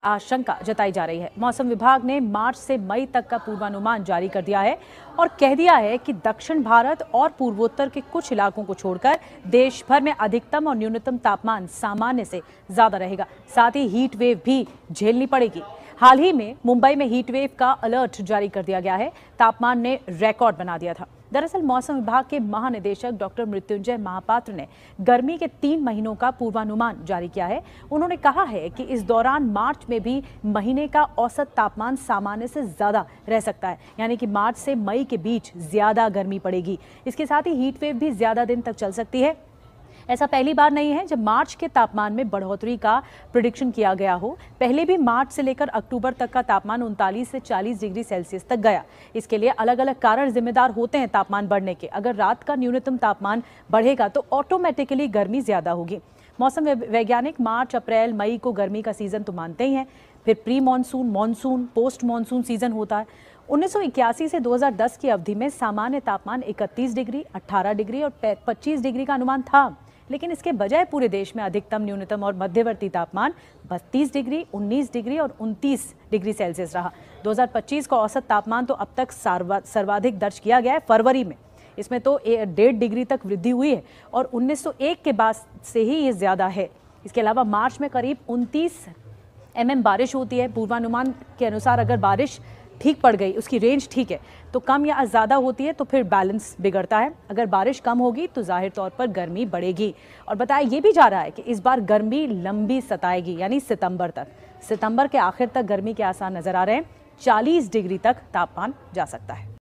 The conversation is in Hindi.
आशंका जताई जा रही है। मौसम विभाग ने मार्च से मई तक का पूर्वानुमान जारी कर दिया है और कह दिया है कि दक्षिण भारत और पूर्वोत्तर के कुछ इलाकों को छोड़कर देश भर में अधिकतम और न्यूनतम तापमान सामान्य से ज्यादा रहेगा। साथ ही हीट वेव भी झेलनी पड़ेगी। हाल ही में मुंबई में हीट वेव का अलर्ट जारी कर दिया गया है। तापमान ने रिकॉर्ड बना दिया था। दरअसल मौसम विभाग के महानिदेशक डॉक्टर मृत्युंजय महापात्र ने गर्मी के 3 महीनों का पूर्वानुमान जारी किया है। उन्होंने कहा है कि इस दौरान मार्च में भी महीने का औसत तापमान सामान्य से ज्यादा रह सकता है, यानी कि मार्च से मई के बीच ज्यादा गर्मी पड़ेगी। इसके साथ ही हीट वेव भी ज्यादा दिन तक चल सकती है। ऐसा पहली बार नहीं है जब मार्च के तापमान में बढ़ोतरी का प्रेडिक्शन किया गया हो। पहले भी मार्च से लेकर अक्टूबर तक का तापमान 39 से 40 डिग्री सेल्सियस तक गया। इसके लिए अलग अलग कारण जिम्मेदार होते हैं तापमान बढ़ने के। अगर रात का न्यूनतम तापमान बढ़ेगा तो ऑटोमेटिकली गर्मी ज्यादा होगी। मौसम वैज्ञानिक मार्च, अप्रैल, मई को गर्मी का सीजन तो मानते ही हैं। फिर pre monsoon, monsoon, post monsoon season होता है। 1981 से 2010 की अवधि में सामान्य तापमान 31 डिग्री, 18 डिग्री और 25 डिग्री का अनुमान था, लेकिन इसके बजाय पूरे देश में अधिकतम, न्यूनतम और मध्यवर्ती तापमान 32 डिग्री, 19 डिग्री और 29 डिग्री सेल्सियस रहा। 2025 का औसत तापमान तो अब तक सर्वाधिक दर्ज किया गया है फरवरी में। इसमें तो 1.5 डिग्री तक वृद्धि हुई है और 1901 के बाद से ही ये ज्यादा है। इसके अलावा मार्च में करीब 29 mm बारिश होती है। पूर्वानुमान के अनुसार अगर बारिश ठीक पड़ गई, उसकी रेंज ठीक है, तो कम या ज़्यादा होती है तो फिर बैलेंस बिगड़ता है। अगर बारिश कम होगी तो जाहिर तौर पर गर्मी बढ़ेगी। और बताया ये भी जा रहा है कि इस बार गर्मी लंबी सताएगी, यानी सितंबर तक। सितंबर के आखिर तक गर्मी के आसार नजर आ रहे हैं। 40 डिग्री तक तापमान जा सकता है।